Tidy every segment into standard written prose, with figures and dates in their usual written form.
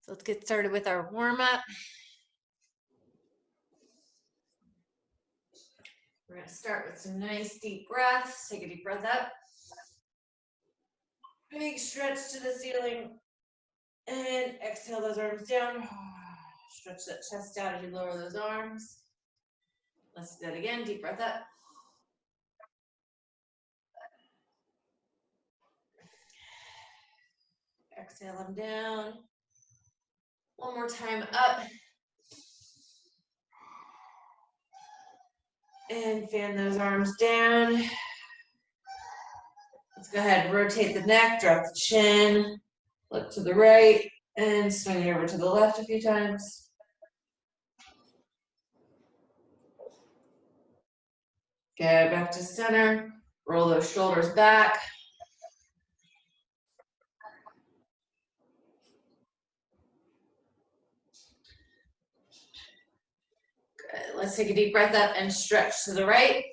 Let's get started with our warm-up. We're going to start with some nice deep breaths. Take a deep breath up. Big stretch to the ceiling. And exhale those arms down. Stretch that chest out as you lower those arms. Let's do that again. Deep breath up. Exhale them down. One more time up. And fan those arms down. Let's go ahead and rotate the neck, drop the chin, look to the right, and swing it over to the left a few times. Get back to center. Roll those shoulders back. Good. Let's take a deep breath up and stretch to the right.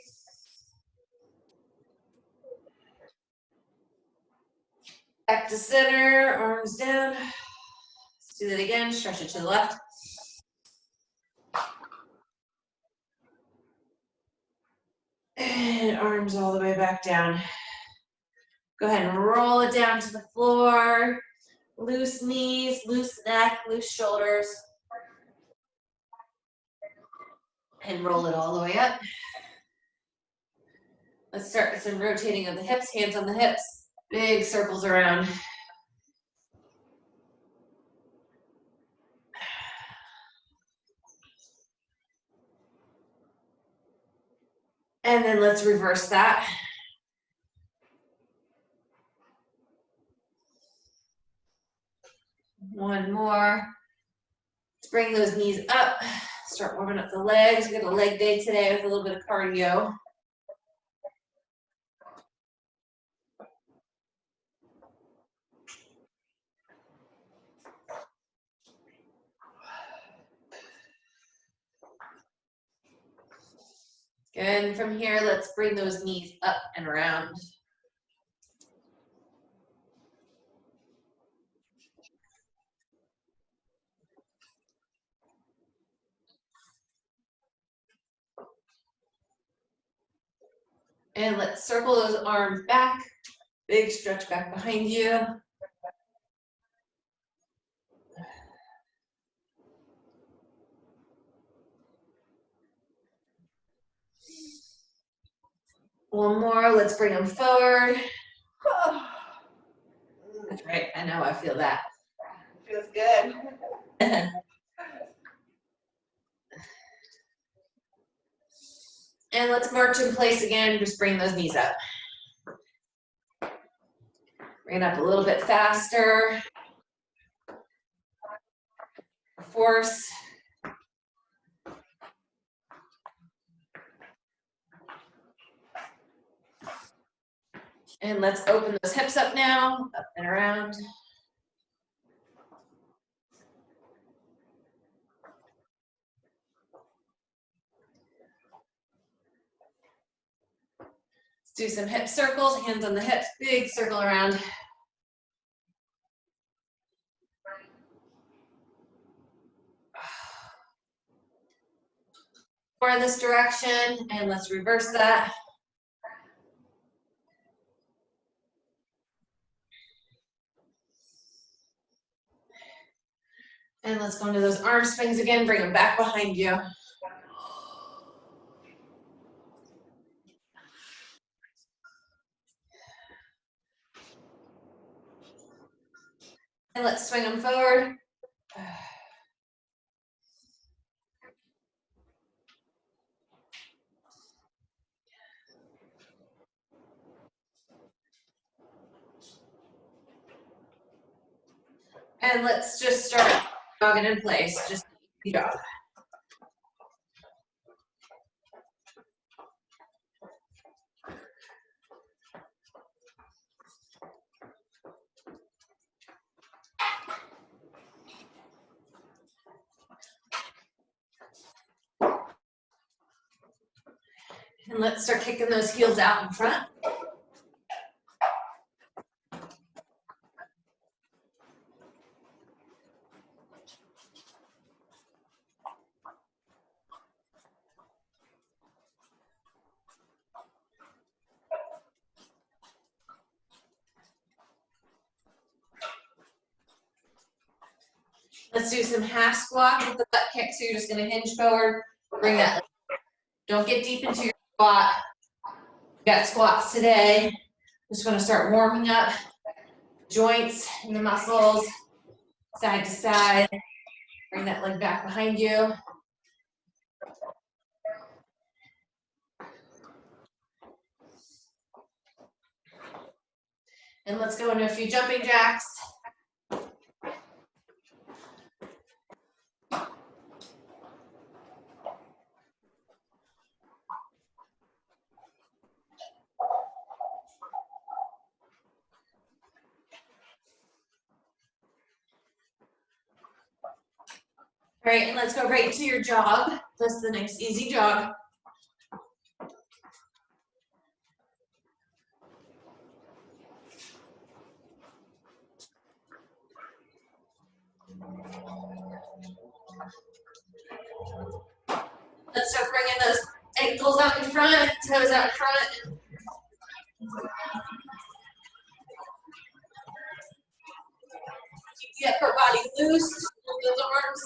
Back to center, arms down. Let's do that again, stretch it to the left. And arms all the way back down. Go ahead and roll it down to the floor. Loose knees, loose neck, loose shoulders. And roll it all the way up. Let's start with some rotating of the hips, hands on the hips. Big circles around. And then let's reverse that. One more. Let's bring those knees up. Start warming up the legs. We got a leg day today with a little bit of cardio. And from here, let's bring those knees up and around. And let's circle those arms back. Big stretch back behind you. One more, let's bring them forward. That's right, I know, I feel that. Feels good. And let's march in place again, just bring those knees up. Bring it up a little bit faster. Force. And let's open those hips up now, up and around. Let's do some hip circles, hands on the hips, big circle around. More in this direction, and let's reverse that. And let's go into those arm swings again, bring them back behind you. And let's swing them forward. And let's just start jogging in place, just jog. And let's start kicking those heels out in front. Let's do some half squats with the butt kick. So you're just gonna hinge forward, bring that. Don't get deep into your squat. We got squats today. Just gonna start warming up joints and the muscles, side to side. Bring that leg back behind you. And let's go into a few jumping jacks. All right, and let's go right into your jog. That's the next easy jog. Let's start bringing those ankles out in front, toes out front. Keep the upper body loose, move those arms.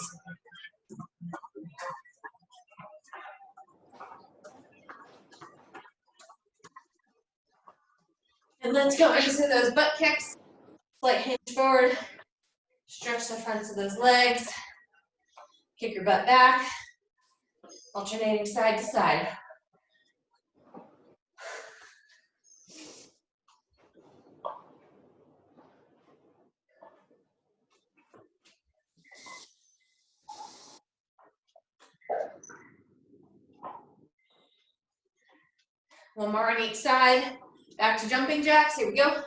And let's go into those butt kicks. Slight hinge forward. Stretch the fronts of those legs. Kick your butt back. Alternating side to side. One more on each side. Back to jumping jacks. Here we go.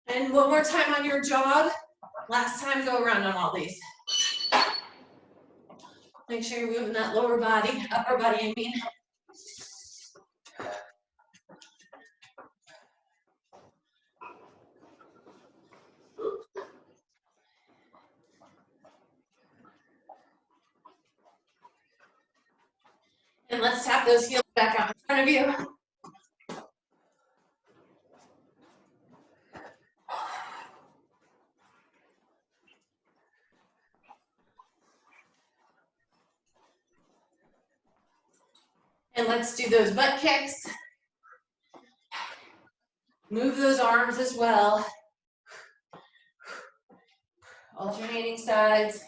And one more time on your jog. Last time, go around on all these. Make sure you're moving that lower body, upper body, I mean. And let's tap those heels back out in front of you. And let's do those butt kicks. Move those arms as well. Alternating sides.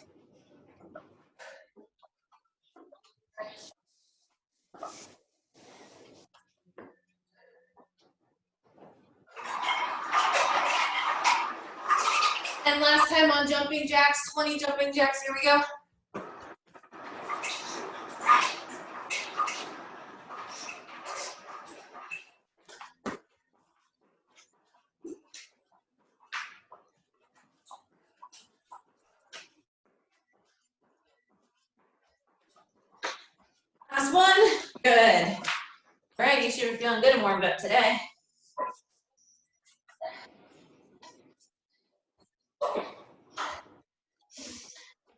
And last time on jumping jacks, 20 jumping jacks, here we go. Last one, good. All right, you should be feeling good and warmed up today.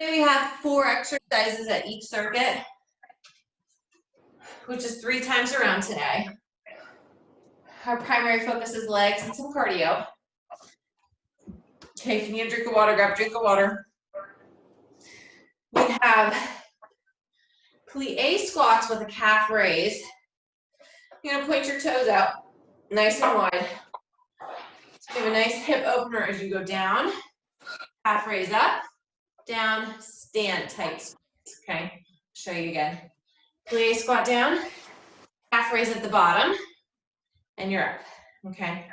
Here we have 4 exercises at each circuit, which is 3 times around today. Our primary focus is legs and some cardio. Okay, if you need a drink of water, grab a drink of water. We have plie squats with a calf raise. You're gonna point your toes out, nice and wide. So you have a nice hip opener as you go down, half raise up, down, stand tight. Okay, show you again. Plie squat down, half raise at the bottom, and you're up. Okay.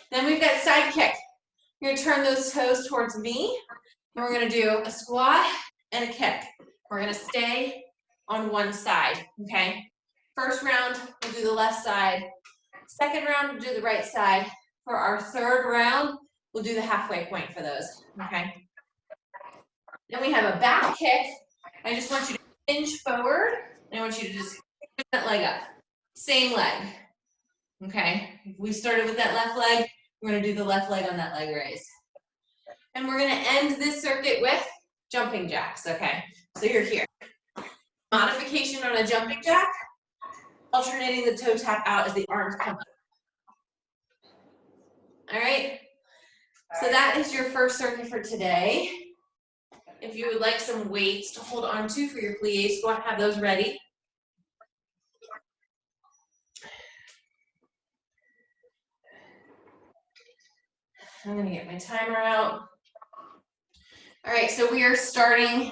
Then we've got side kick. You're gonna turn those toes towards me, and we're gonna do a squat and a kick. We're gonna stay on one side. Okay. First round, we'll do the left side. Second round, we'll do the right side. For our third round, we'll do the halfway point for those, okay? Then we have a back kick. I just want you to hinge forward, and I want you to just put that leg up. Same leg, okay? If we started with that left leg, we're gonna do the left leg on that leg raise. And we're gonna end this circuit with jumping jacks, okay? So you're here. Modification on a jumping jack, alternating the toe tap out as the arms come up. All right, so that is your first circuit for today. If you would like some weights to hold on to for your plie squat, have those ready. I'm gonna get my timer out. All right, so we are starting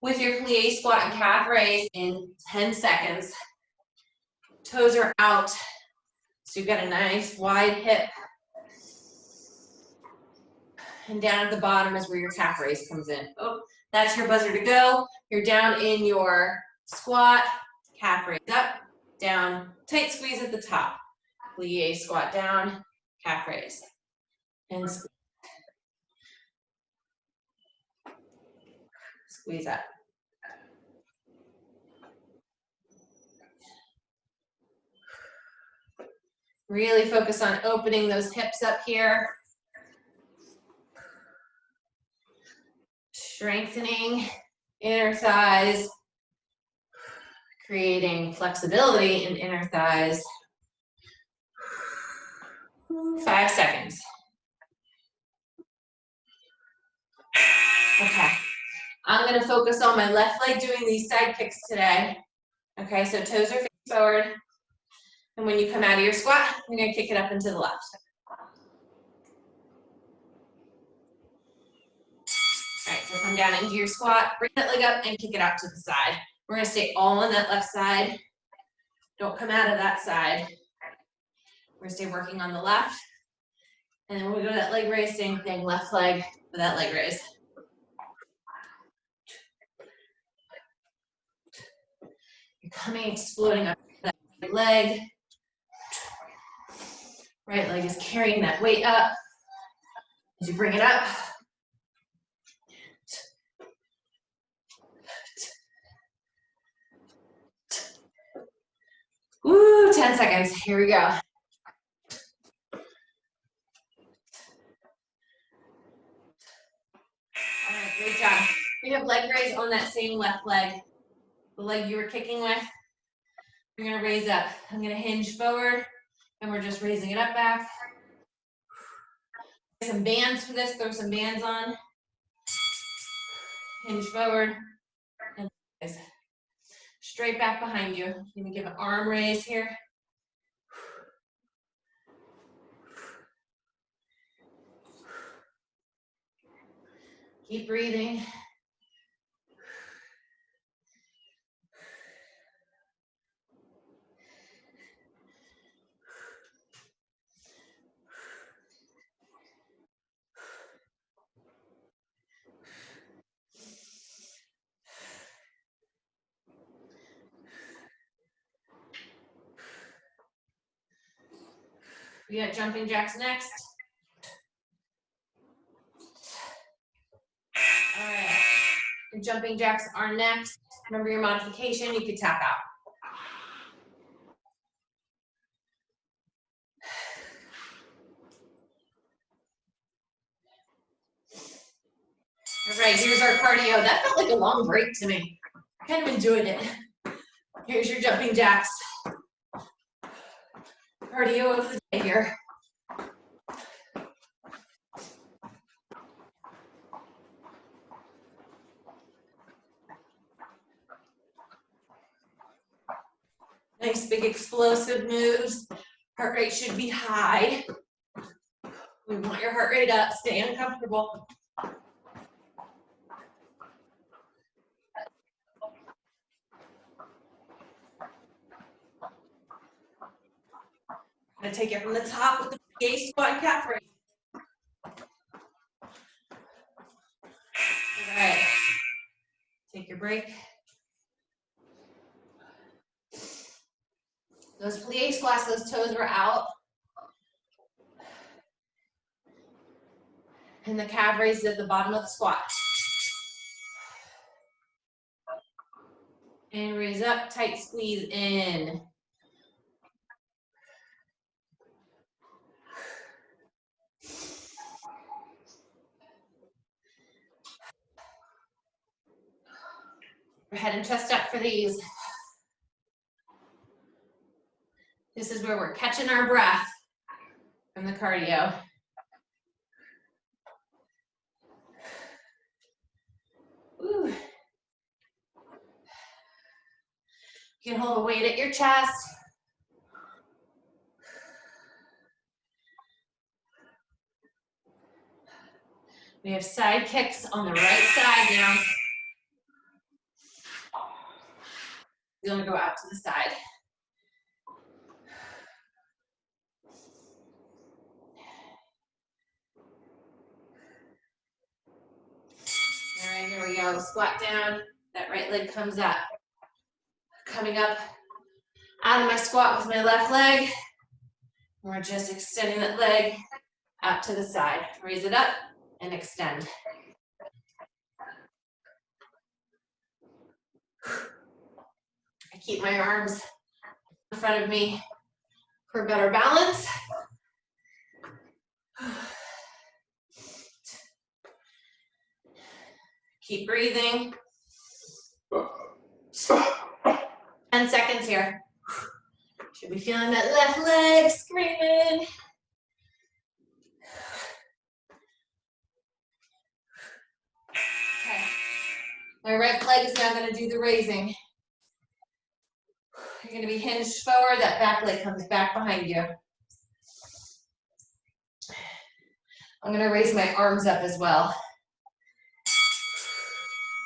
with your plie squat and calf raise in 10 seconds. Toes are out, so you've got a nice wide hip. And down at the bottom is where your calf raise comes in. Oh, that's your buzzer to go. You're down in your squat, calf raise up, down, tight squeeze at the top. Plie squat down, calf raise, and squeeze up. Really focus on opening those hips up here. Strengthening inner thighs, creating flexibility in inner thighs. 5 seconds. Okay, I'm gonna focus on my left leg doing these side kicks today. Okay, so toes are facing forward. And when you come out of your squat, you're gonna kick it up into the left. All right, so come down into your squat, bring that leg up and kick it out to the side. We're gonna stay all on that left side. Don't come out of that side. We're gonna stay working on the left. And then when we go to that leg raise, same thing, left leg for that leg raise. You're coming, exploding up that right leg. Right leg is carrying that weight up. As you bring it up. Woo, 10 seconds, here we go. All right, great job. We have leg raise on that same left leg. The leg you were kicking with. You're gonna raise up. I'm gonna hinge forward and we're just raising it up back. Some bands for this, throw some bands on. Hinge forward and raise. Straight back behind you. You're gonna give an arm raise here. Keep breathing. We got jumping jacks next. All right, and jumping jacks are next. Remember your modification, you could tap out. All right, here's our cardio. That felt like a long break to me. I kind of enjoyed it. Here's your jumping jacks. Cardio of the day here. Nice big explosive moves. Heart rate should be high. We want your heart rate up, stay uncomfortable. I'm gonna take it from the top with the plie squat and calf raise. All right, take your break. Those plie squats, those toes were out. And the calf raise at the bottom of the squat. And raise up, tight squeeze in. Head and chest up for these. This is where we're catching our breath from the cardio. Ooh. You can hold a weight at your chest. We have side kicks on the right side now. You're gonna go out to the side. All right, here we go. Squat down. That right leg comes up. Coming up out of my squat with my left leg. We're just extending that leg out to the side. Raise it up and extend. I keep my arms in front of me for better balance. Keep breathing. 10 seconds here. Should be feeling that left leg screaming. Okay. My right leg is now going to do the raising. You're going to be hinged forward. That back leg comes back behind you. I'm going to raise my arms up as well.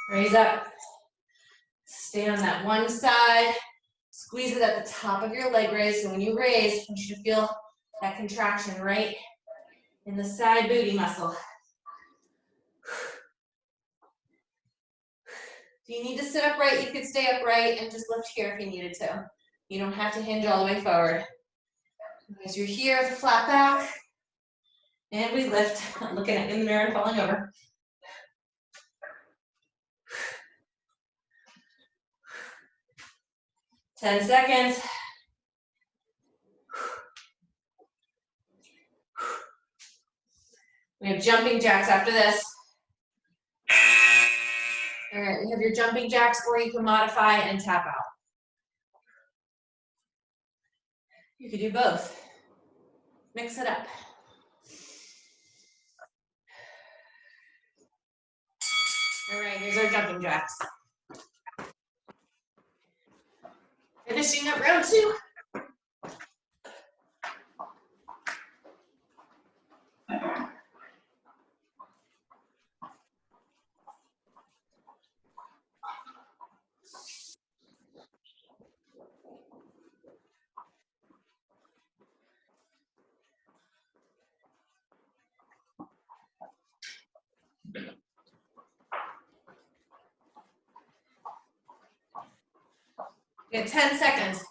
Raise up. Stay on that one side. Squeeze it at the top of your leg raise. So when you raise, I want you to feel that contraction right in the side booty muscle. If you need to sit upright, you could stay upright and just lift here if you needed to. You don't have to hinge all the way forward. As you're here with a flat back, and we lift. I'm looking at in the mirror and falling over. Ten seconds. We have jumping jacks after this. All right, we have your jumping jacks, or you can modify and tap out. You could do both. Mix it up. All right, here's our jumping jacks. Finishing up round 2. You have 10 seconds.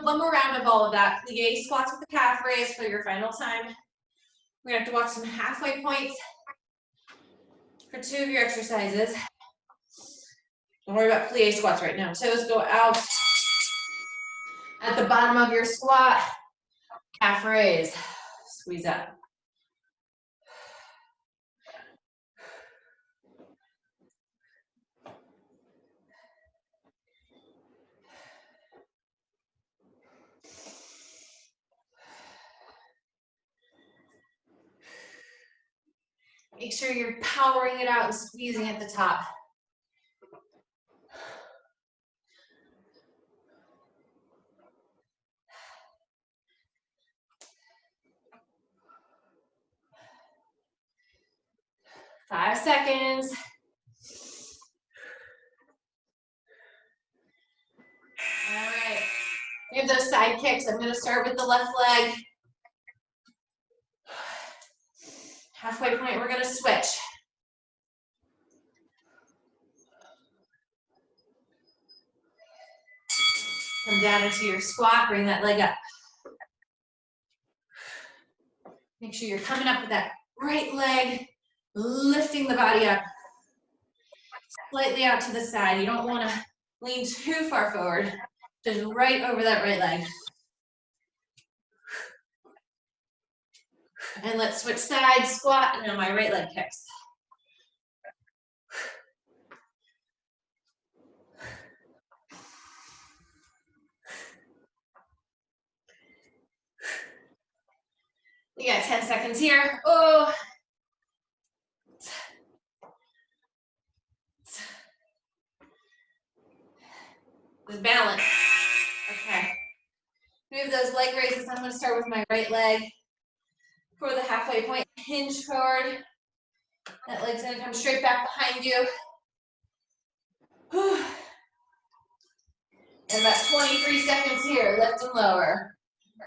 One more round of all of that. Plie squats with the calf raise for your final time. We're gonna have to watch some halfway points for 2 of your exercises. Don't worry about plie squats right now. Toes go out at the bottom of your squat. Calf raise. Squeeze up. Make sure you're powering it out and squeezing at the top. Five seconds. All right. We have those side kicks. I'm going to start with the left leg. Halfway point, we're going to switch. Come down into your squat, bring that leg up. Make sure you're coming up with that right leg, lifting the body up. Slightly out to the side. You don't want to lean too far forward. Just right over that right leg. And let's switch sides, squat, and now my right leg kicks. We got 10 seconds here. Oh. Just balance. Okay. Move those leg raises. I'm going to start with my right leg for the halfway point. Hinge forward. That leg's going to come straight back behind you. And about 23 seconds here. Lift and lower.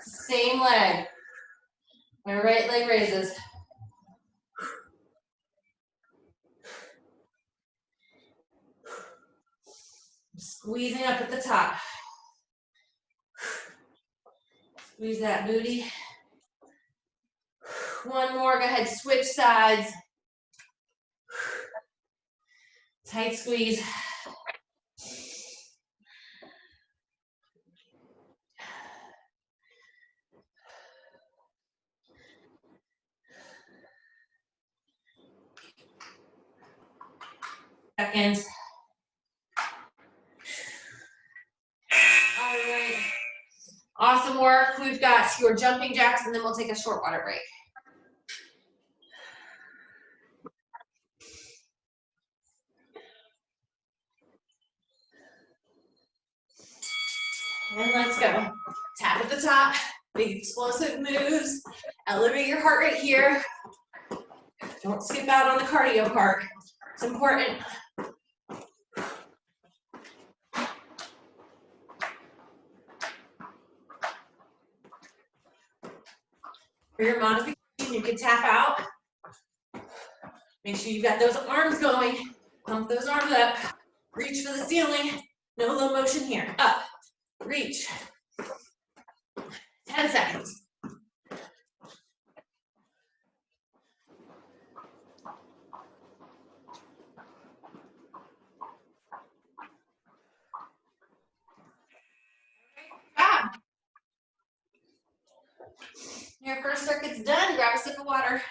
Same leg. My right leg raises. Squeezing up at the top. Squeeze that booty. One more, go ahead, switch sides. Tight squeeze. Seconds. All right. Awesome work. We've got your jumping jacks, and then we'll take a short water break. And let's go. Tap at the top, big explosive moves. Elevate your heart rate here. Don't skip out on the cardio part. It's important. For your modification, you can tap out. Make sure you've got those arms going. Pump those arms up. Reach for the ceiling. No low motion here. Up. Reach. 10 seconds. Ah. Your first circuit's done. Grab a sip of water.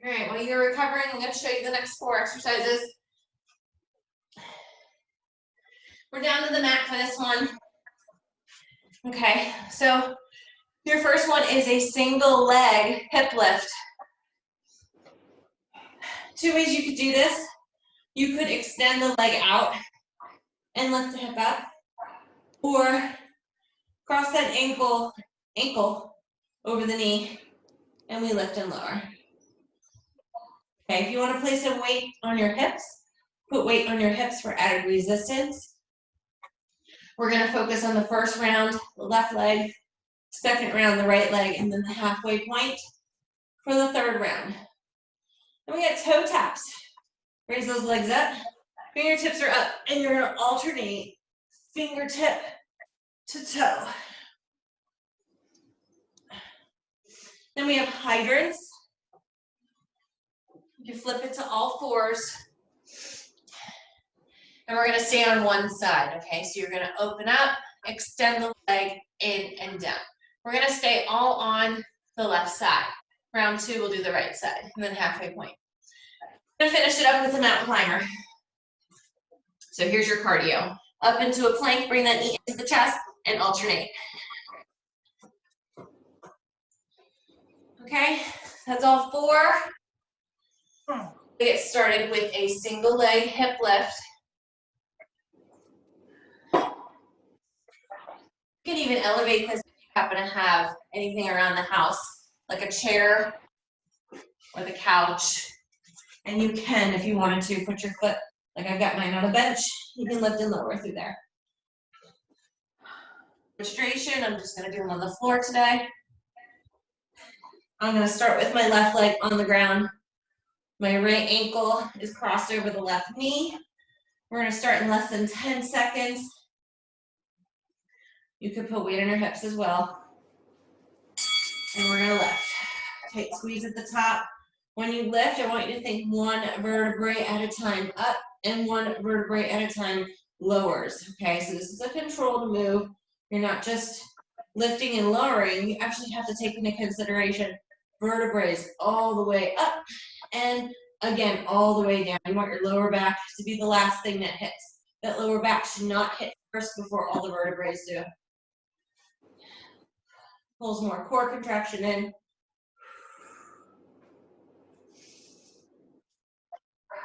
All right, while you're recovering, I'm going to show you the next 4 exercises. We're down to the mat for this one. Okay, so your first one is a single leg hip lift. 2 ways you could do this. You could extend the leg out and lift the hip up, or cross that ankle over the knee, and we lift and lower. Okay, if you want to place some weight on your hips, put weight on your hips for added resistance. We're going to focus on the first round, the left leg, second round, the right leg, and then the halfway point for the third round. Then we got toe taps. Raise those legs up. Fingertips are up, and you're going to alternate fingertip to toe. Then we have hydrants. You flip it to all 4s. And we're going to stay on one side, okay? So you're going to open up, extend the leg in and down. We're going to stay all on the left side. Round 2, we'll do the right side, and then halfway point. I'm going to finish it up with a mountain climber. So here's your cardio. Up into a plank, bring that knee into the chest, and alternate. Okay, that's all 4. We get started with a single leg hip lift. You can even elevate this if you happen to have anything around the house, like a chair or the couch. And you can, if you wanted to, put your foot, like I've got mine on a bench, you can lift and lower through there. Demonstration, I'm just going to do them on the floor today. I'm going to start with my left leg on the ground. My right ankle is crossed over the left knee. We're going to start in less than 10 seconds. You could put weight on your hips as well. And we're going to lift. Tight squeeze at the top. When you lift, I want you to think one vertebrae at a time up and one vertebrae at a time lowers. Okay, so this is a controlled move. You're not just lifting and lowering. You actually have to take into consideration vertebrae all the way up and again all the way down. You want your lower back to be the last thing that hits. That lower back should not hit first before all the vertebrae do. Pulls more core contraction in.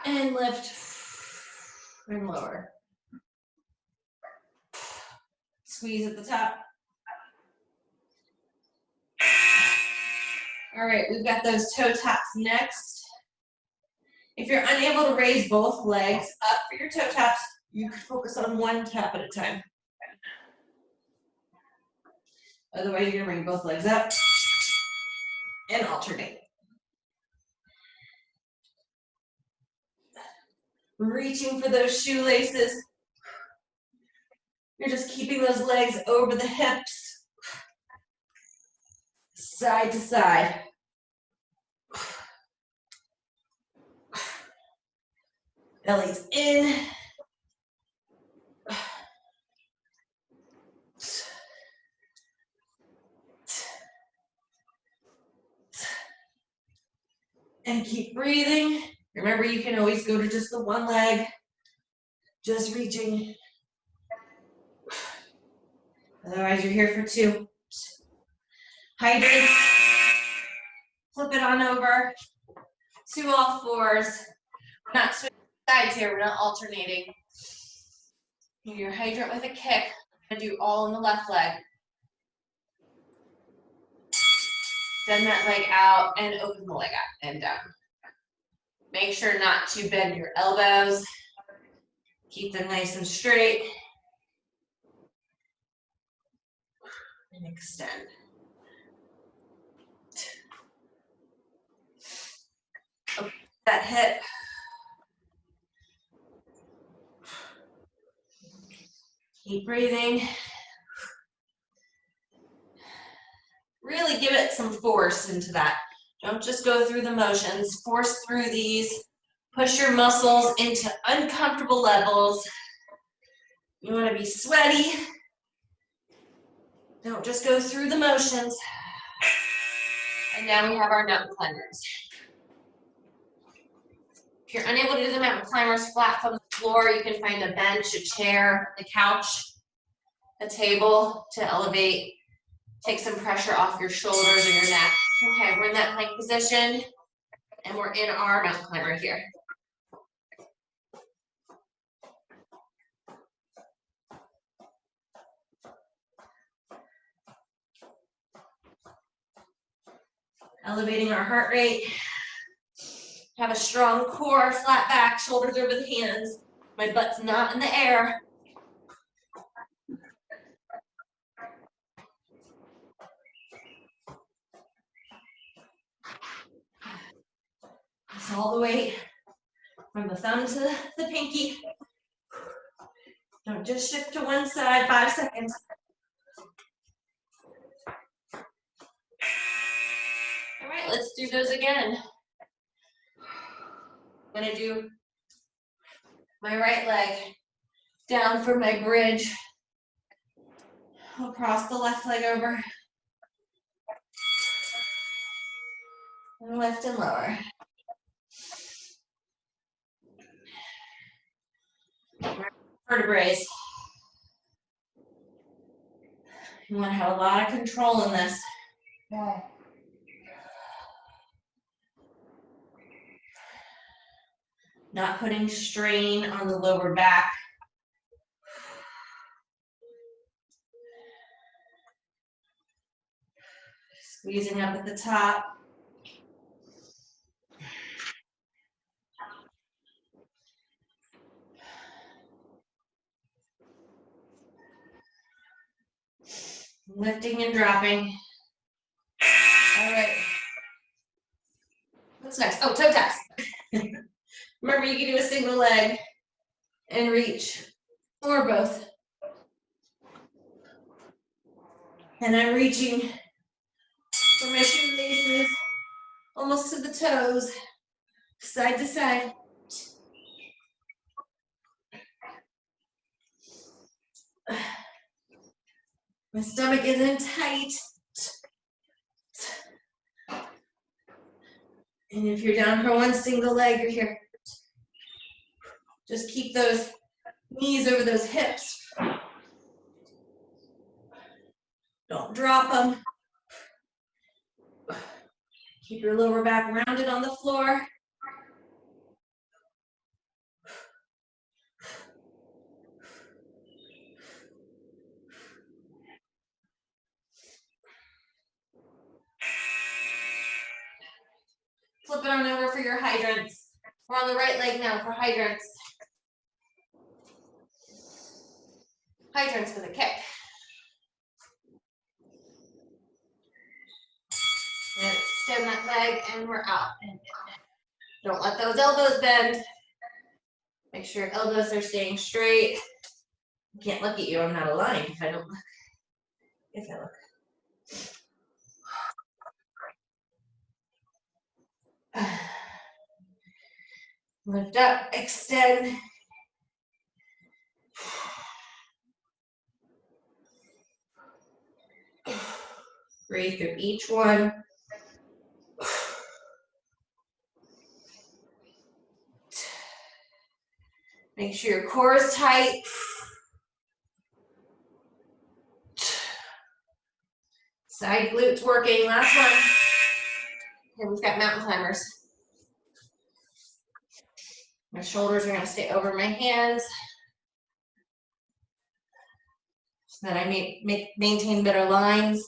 And lift and lower. Squeeze at the top. All right, we've got those toe taps next. If you're unable to raise both legs up for your toe taps, you can focus on one tap at a time. Otherwise, you're gonna bring both legs up and alternate. Reaching for those shoelaces. You're just keeping those legs over the hips, side to side. Belly's in. And keep breathing. Remember, you can always go to just the one leg, just reaching. Otherwise, you're here for two. Hydrants. Flip it on over to all fours. We're not switching sides here, we're not alternating. Your hydrant with a kick. I'm gonna do all in the left leg. Send that leg out and open the leg up and down. Make sure not to bend your elbows. Keep them nice and straight. And extend. Open that hip. Keep breathing. Really give it some force into that. Don't just go through the motions. Force through these. Push your muscles into uncomfortable levels. You want to be sweaty. Don't just go through the motions. And now we have our mountain climbers. If you're unable to do the mountain climbers flat from the floor, you can find a bench, a chair, a couch, a table to elevate. Take some pressure off your shoulders and your neck. Okay, we're in that plank position, and we're in our mountain climber here. Elevating our heart rate. Have a strong core, flat back, shoulders over the hands. My butt's not in the air. Press all the way from the thumb to the pinky. Don't just shift to one side, 5 seconds. All right, let's do those again. I'm gonna do my right leg down for my bridge. I'll cross the left leg over. And lift and lower. Vertebrae. You want to have a lot of control in this. Yeah. Not putting strain on the lower back. Squeezing up at the top. Lifting and dropping. All right. What's next? Oh, toe taps. Remember, you can do a single leg and reach, or both. And I'm reaching for my shoelaces almost to the toes, side to side. My stomach isn't tight. And if you're down for one single leg, you're here. Just keep those knees over those hips. Don't drop them. Keep your lower back rounded on the floor. Flip it on over for your hydrants. We're on the right leg now for hydrants. Hydrants for the kick. And extend that leg and we're out. And don't let those elbows bend. Make sure your elbows are staying straight. I can't look at you, I'm not aligned if I don't look. If I look. Lift up, extend. Breathe through each one. Make sure your core is tight. Side glutes working. Last one. Okay, we've got mountain climbers. My shoulders are going to stay over my hands so that I maintain better lines.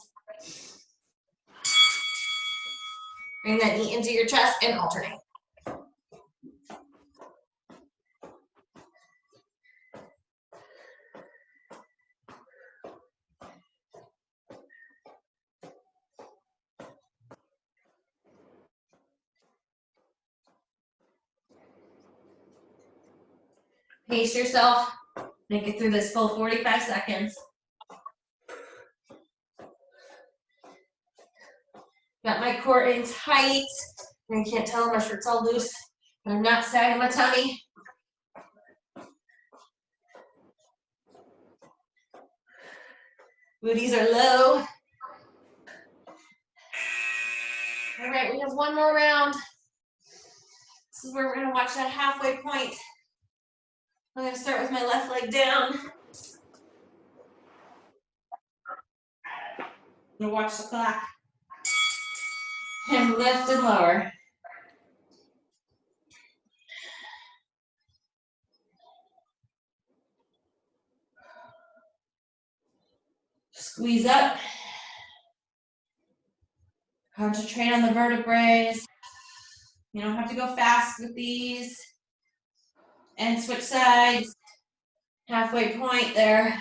Bring that knee into your chest and alternate. Pace yourself. Make it through this full 45 seconds. Got my core in tight. You can't tell my shirt's all loose. I'm not sagging my tummy. Booties are low. All right, we have one more round. This is where we're gonna watch that halfway point. I'm gonna start with my left leg down. I'm gonna watch the clock. And lift and lower. Squeeze up. Concentrate on the vertebrae. You don't have to go fast with these. And switch sides. Halfway point there.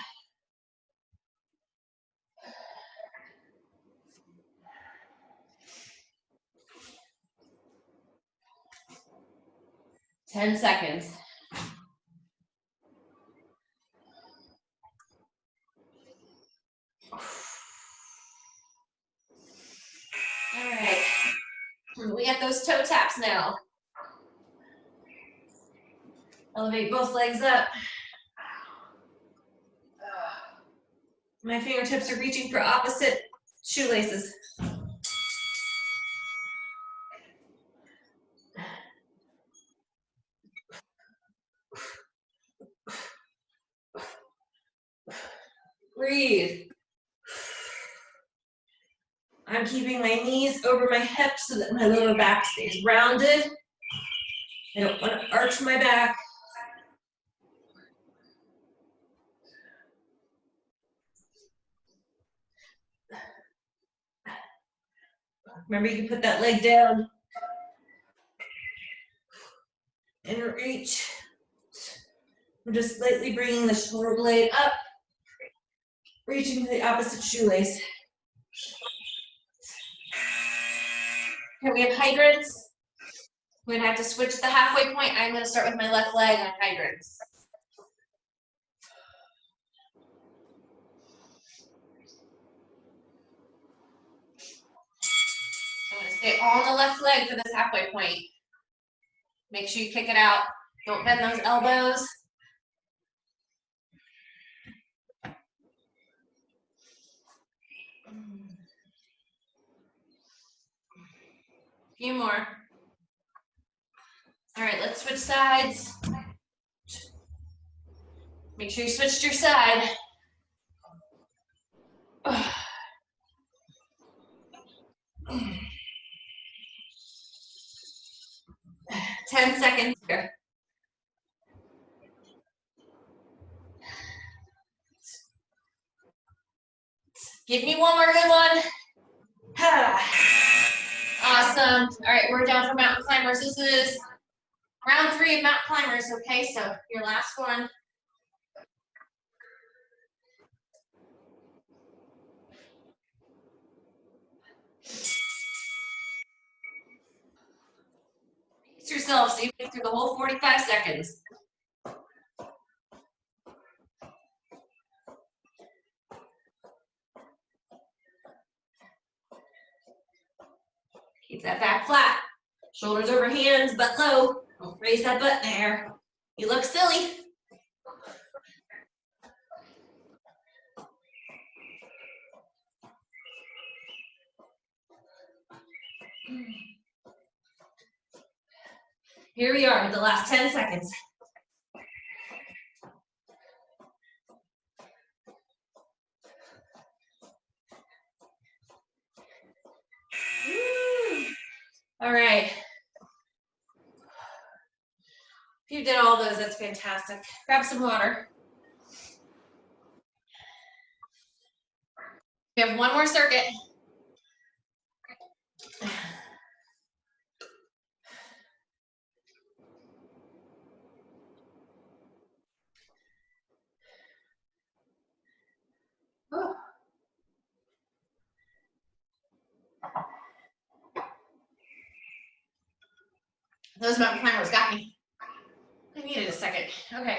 Ten seconds. All right. We got those toe taps now. Elevate both legs up. My fingertips are reaching for opposite shoelaces. Breathe. I'm keeping my knees over my hips so that my lower back stays rounded. I don't want to arch my back. Remember, you can put that leg down and reach. I'm just slightly bringing the shoulder blade up, reaching to the opposite shoelace. Here we have hydrants. We're gonna have to switch the halfway point. I'm gonna start with my left leg on hydrants. I'm gonna Stay on the left leg for this halfway point. Make sure you kick it out. Don't bend those elbows. A few more. All right, let's switch sides. Make sure you switched your side. 10 seconds here. Give me one more good one. Awesome. All right, we're down for mountain climbers. This is round 3 of mountain climbers, okay? So your last one. Pace yourself so you get through the whole 45 seconds. Keep that back flat. Shoulders over hands, butt low. Don't raise that butt there. You look silly. Here we are with the last 10 seconds. All right. If you did all those, that's fantastic. Grab some water. We have one more circuit. Oh. Those mountain climbers got me. I needed a second. Okay.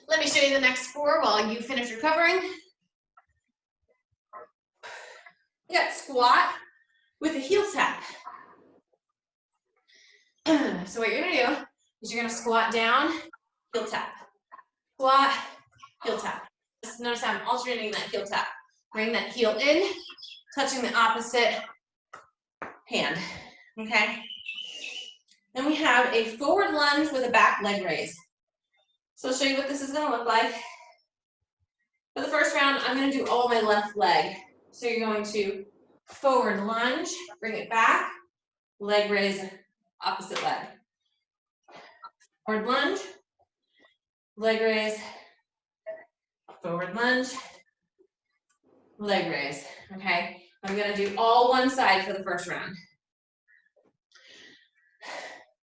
Let me show you the next 4 while you finish recovering. We got squat with a heel tap. So what you're gonna do is you're gonna squat down, heel tap. Squat, heel tap. Just notice how I'm alternating that heel tap. Bring that heel in, touching the opposite hand, okay? Then we have a forward lunge with a back leg raise. So I'll show you what this is gonna look like. For the first round, I'm gonna do all my left leg. So you're going to forward lunge, bring it back, leg raise, opposite leg. Forward lunge, leg raise, forward lunge, leg raise, okay? I'm gonna do all one side for the first round.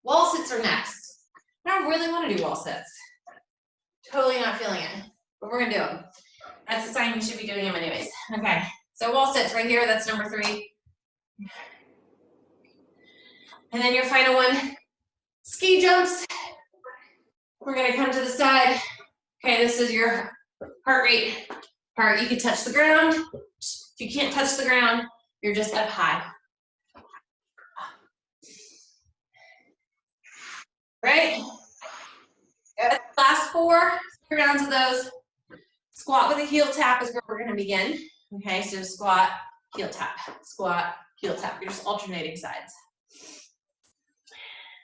Wall sits are next. I don't really wanna do wall sits. Totally not feeling it, but we're gonna do them. That's the sign we should be doing them anyways. Okay, so wall sits right here, that's number 3. And then your final one, ski jumps. We're gonna come to the side. Okay, this is your heart rate part. You can touch the ground. If you can't touch the ground, you're just up high. Right? Last 4 rounds of those. Squat with a heel tap is where we're gonna begin. Okay, so squat, heel tap, squat, heel tap. You're just alternating sides.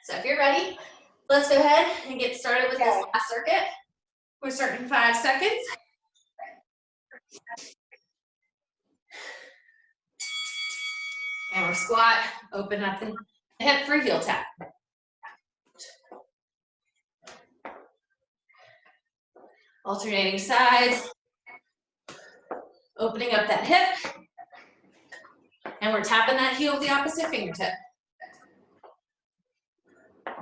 So if you're ready, let's go ahead and get started with this last circuit. We're starting in 5 seconds. And we're squat, open up the hip for heel tap. Alternating sides, opening up that hip, and we're tapping that heel with the opposite fingertip. A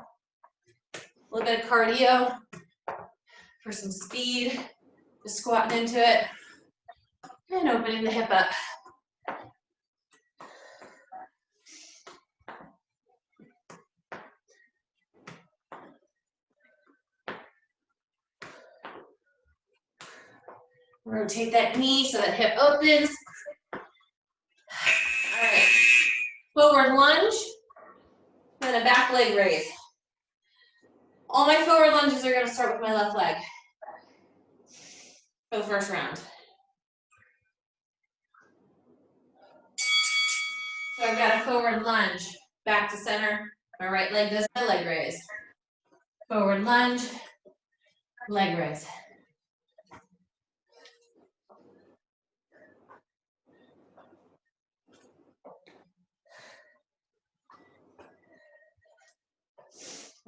little bit of cardio for some speed, just squatting into it, and opening the hip up. Rotate that knee so that hip opens. leg raise. All my forward lunges are going to start with my left leg for the first round. So I've got a forward lunge, back to center. My right leg does my leg raise. Forward lunge, leg raise.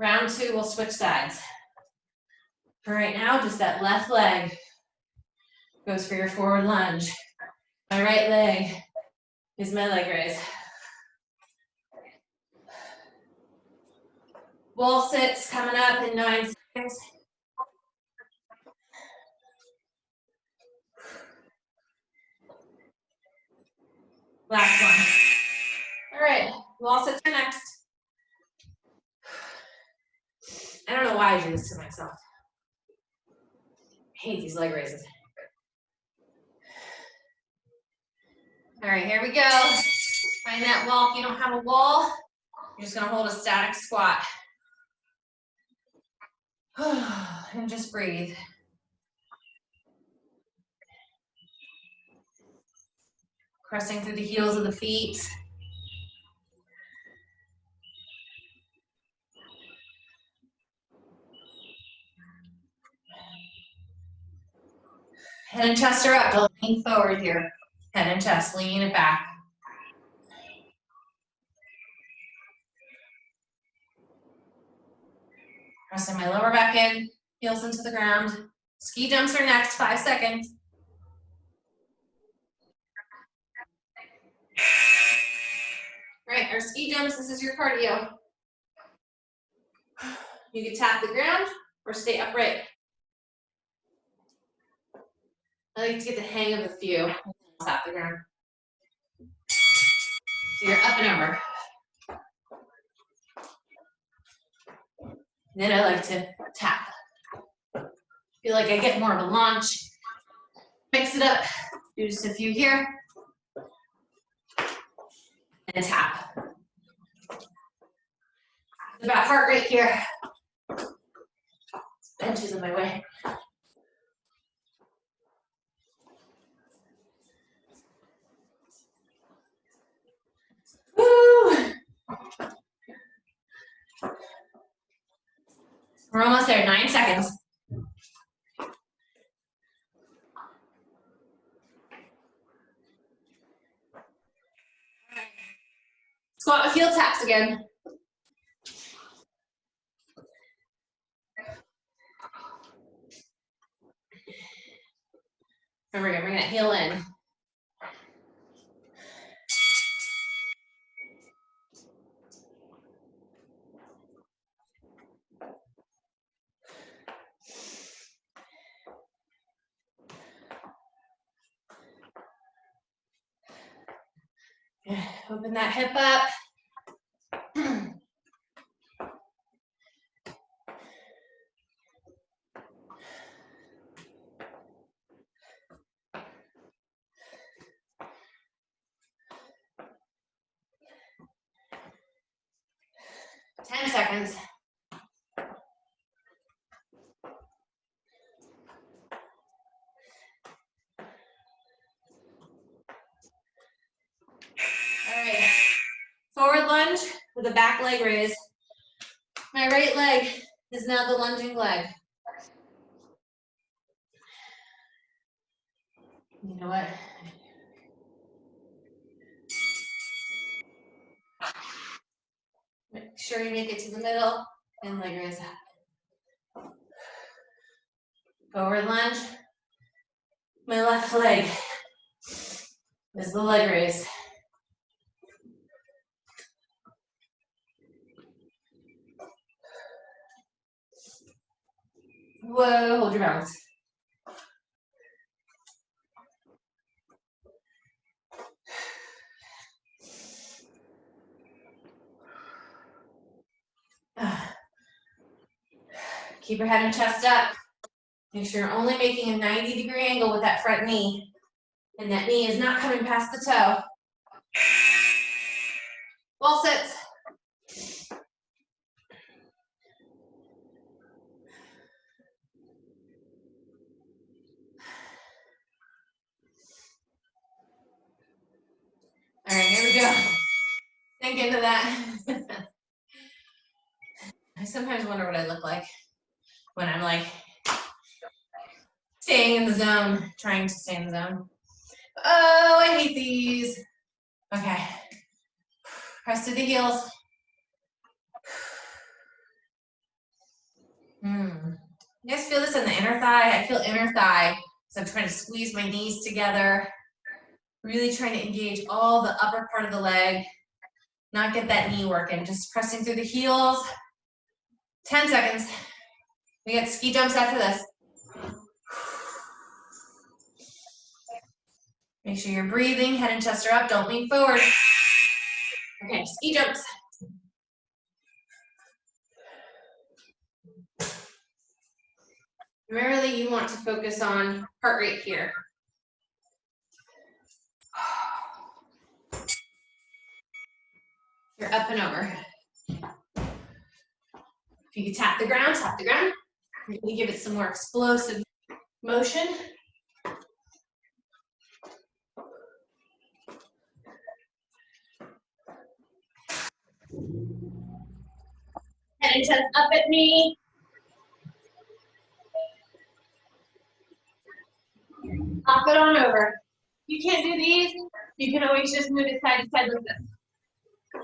Round two, we'll switch sides. For right now, just that left leg goes for your forward lunge. My right leg is my leg raise. Wall sits coming up in 9 seconds. Last one. All right, wall sits are next. I don't know why I do this to myself. I hate these leg raises. All right, here we go. Find that wall. If you don't have a wall, you're just gonna hold a static squat. And just breathe. Pressing through the heels of the feet. Head and chest are up. Don't lean forward here. Head and chest, lean it back. Pressing my lower back in, heels into the ground. Ski jumps are next, 5 seconds. Right, our ski jumps, this is your cardio. You can tap the ground or stay upright. I like to get the hang of a few. Tap the ground. So you're up and over. Then I like to tap. Feel like I get more of a launch. Mix it up. Do just a few here. And tap. It's about heart rate here. Bench is in my way. Woo! We're almost there, 9 seconds. Squat with heel taps again. And we're gonna bring that heel in. Open that hip up. 10 seconds. All right. Forward lunge with a back leg raise. My right leg is now the lunging leg. You know what? Make sure you make it to the middle and leg raise up. Forward lunge. My left leg is the leg raise. Whoa, hold your balance. Keep your head and chest up. Make sure you're only making a 90-degree angle with that front knee. And that knee is not coming past the toe. Wall sits. go. Sink into that. I sometimes wonder what I look like when I'm like staying in the zone, trying to stay in the zone. Oh, I hate these. Okay. Press to the heels. You guys feel this in the inner thigh? I feel inner thigh. So I'm trying to squeeze my knees together. Really trying to engage all the upper part of the leg. Not get that knee working. Just pressing through the heels. 10 seconds. We got ski jumps after this. Make sure you're breathing. Head and chest are up. Don't lean forward. Okay, ski jumps. Primarily, you want to focus on heart rate here. You're up and over. If you can tap the ground, tap the ground. Really give it some more explosive motion. Head and chest up at me. Hop it on over. If you can't do these, you can always just move it side to side like this.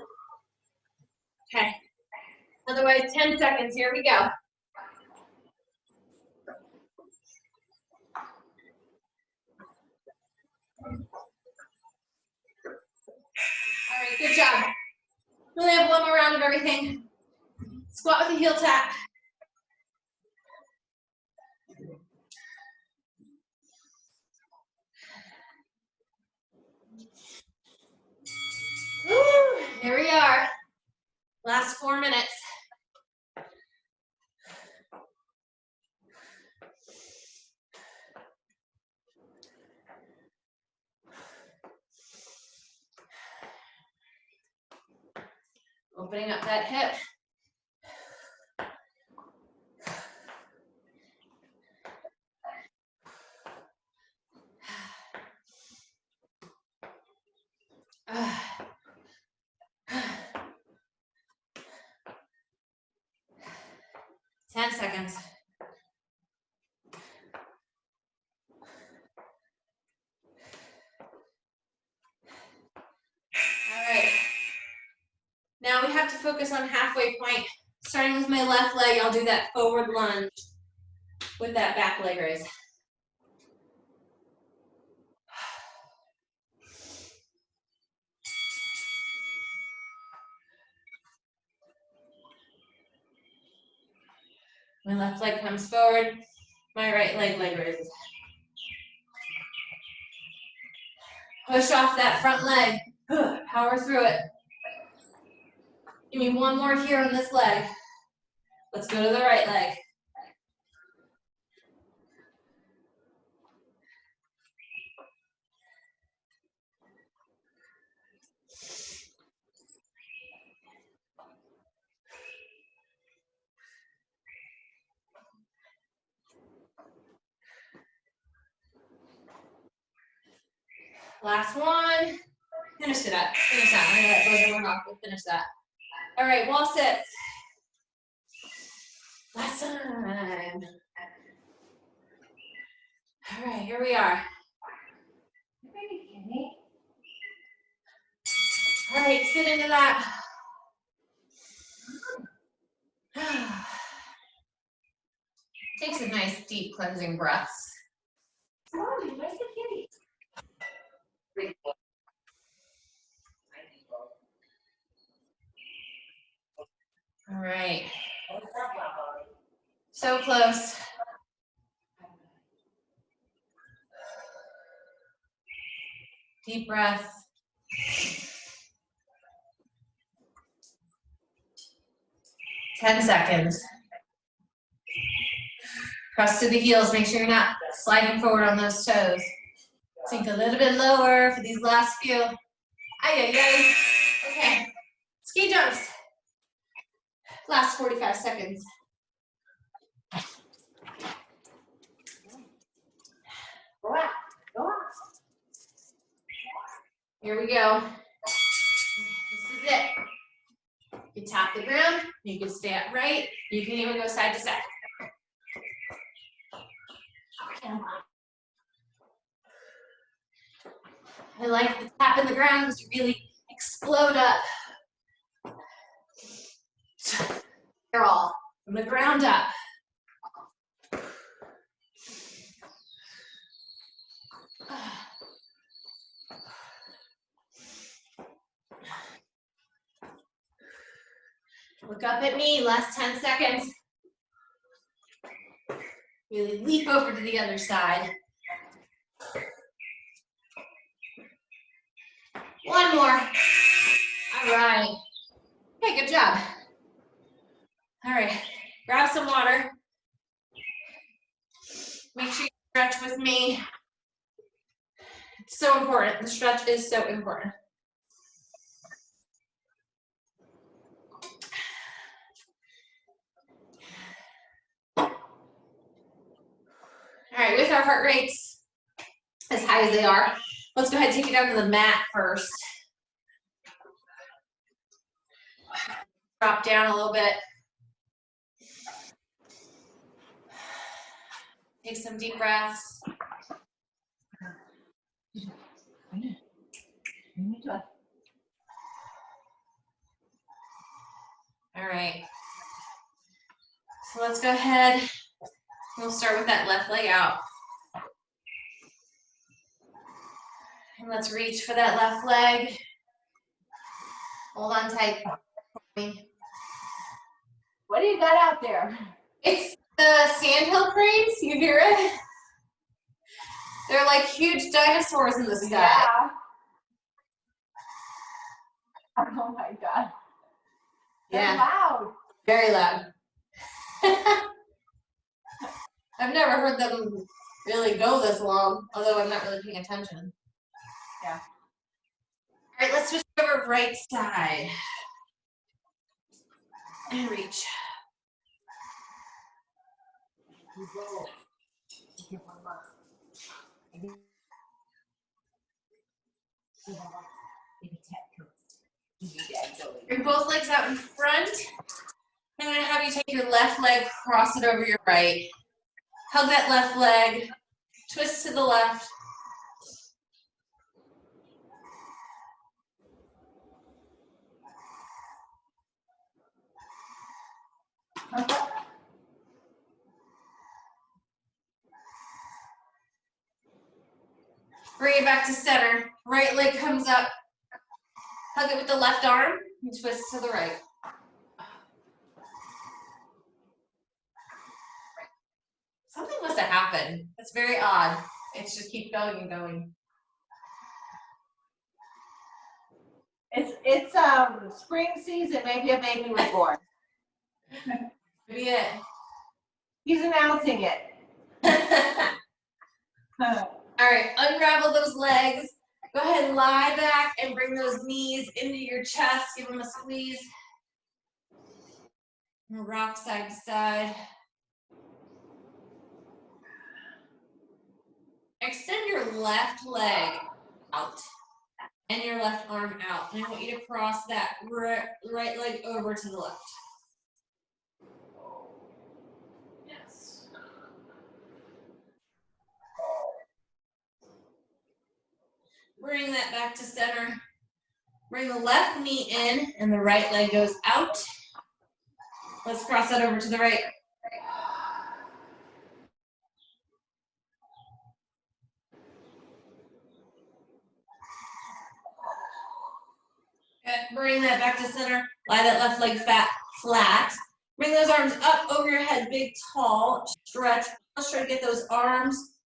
Okay. Otherwise, 10 seconds. Here we go. All right, good job. We only have one more round of everything. Squat with a heel tap. Woo, here we are. Last 4 minutes. Opening up that hip. Uh, 10 seconds. All right. Now we have to focus on halfway point. Starting with my left leg, I'll do that forward lunge with that back leg raise. My left leg comes forward, my right leg raises. Push off that front leg, power through it. Give me one more here on this leg. Let's go to the right leg. Last one. Finish it up. Finish that. I'm gonna let those one off. We'll finish that. All right, wall sits. Last time. All right, here we are. All right, sit into that. Take some nice deep cleansing breaths. All right. So close. Deep breath. Ten seconds. Press to the heels. Make sure you're not sliding forward on those toes. Sink a little bit lower for these last few. Ay, ay, ay. Okay. Ski jumps. Last 45 seconds. Go out. Go out. Here we go. the ground. You can stay upright. You can even go side to side. I like the tap in the ground because you really explode up. You're all from the ground up. Look up at me, last 10 seconds. Really leap over to the other side. One more. All right. Okay, good job. All right, grab some water. Make sure you stretch with me. It's so important. The stretch is so important. All right, with our heart rates as high as they are, let's go ahead and take it down to the mat first. Drop down a little bit. Take some deep breaths. All right. So let's go ahead. We'll start with that left leg out. And let's reach for that left leg. Hold on tight. What do you got out there? It's the sandhill cranes. You hear it? They're like huge dinosaurs in the sky. Yeah. Oh my God. They're Yeah. loud. Very loud. I've never heard them really go this long, although I'm not really paying attention. Yeah. All right, let's switch over right side. And reach. Bring both legs out in front. I'm going to have you take your left leg, cross it over your right. Hug that left leg, twist to the left. Bring it back to center. Right leg comes up. Hug it with the left arm and twist to the right. Something must have happened. That's very odd. It's just keep going and going. It's spring season. Maybe a baby was born. Maybe it. He's announcing it. All right, unravel those legs. Go ahead and lie back and bring those knees into your chest. Give them a squeeze. And rock side to side. Extend your left leg out and your left arm out. And I want you to cross that right leg over to the left. Yes. Bring that back to center. Bring the left knee in and the right leg goes out. Let's cross that over to the right. Good. Bring that back to center. Lie that left leg flat. Bring those arms up over your head, big, tall. Stretch. Let's try to get those arms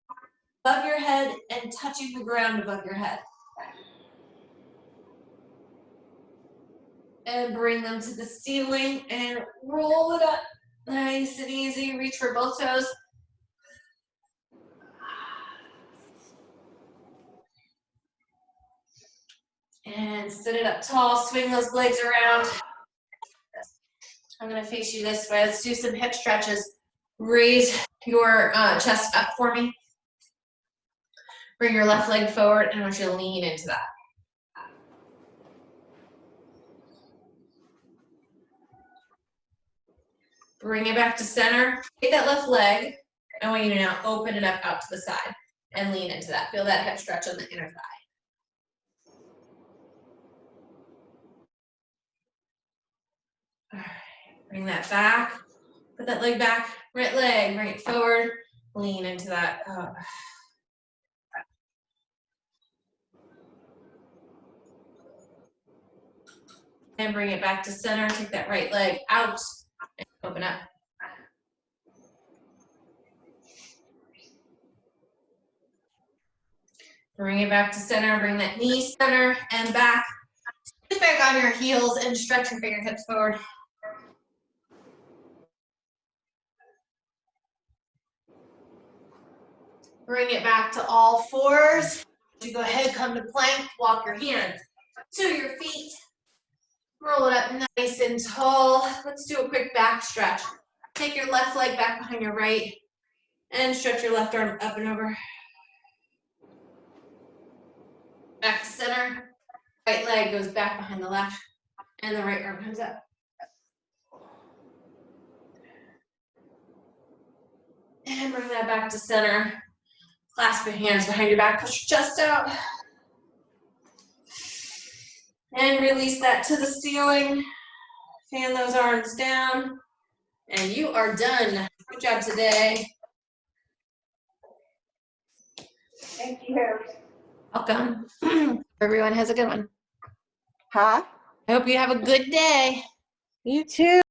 above your head and touching the ground above your head. And bring them to the ceiling and roll it up. Nice and easy. Reach for both toes. And sit it up tall. Swing those legs around. I'm going to face you this way. Let's do some hip stretches. Raise your chest up for me. Bring your left leg forward, and I want you to lean into that. Bring it back to center. Take that left leg. I want you to now open it up out to the side and lean into that. Feel that hip stretch on the inner thigh. All right, bring that back. Put that leg back. Right leg, bring it forward. Lean into that. And bring it back to center. Take that right leg out and open up. Bring it back to center. Bring that knee center and back. Sit back on your heels and stretch your fingertips forward. Bring it back to all fours. You go ahead, come to plank, walk your hands to your feet. Roll it up nice and tall. Let's do a quick back stretch. Take your left leg back behind your right and stretch your left arm up and over. Back to center. Right leg goes back behind the left and the right arm comes up. And bring that back to center. Clasp your hands behind your back, push your chest out. And release that to the ceiling. Fan those arms down. And you are done. Good job today. Thank you. Welcome. Everyone has a good one. Huh? I hope you have a good day. You too.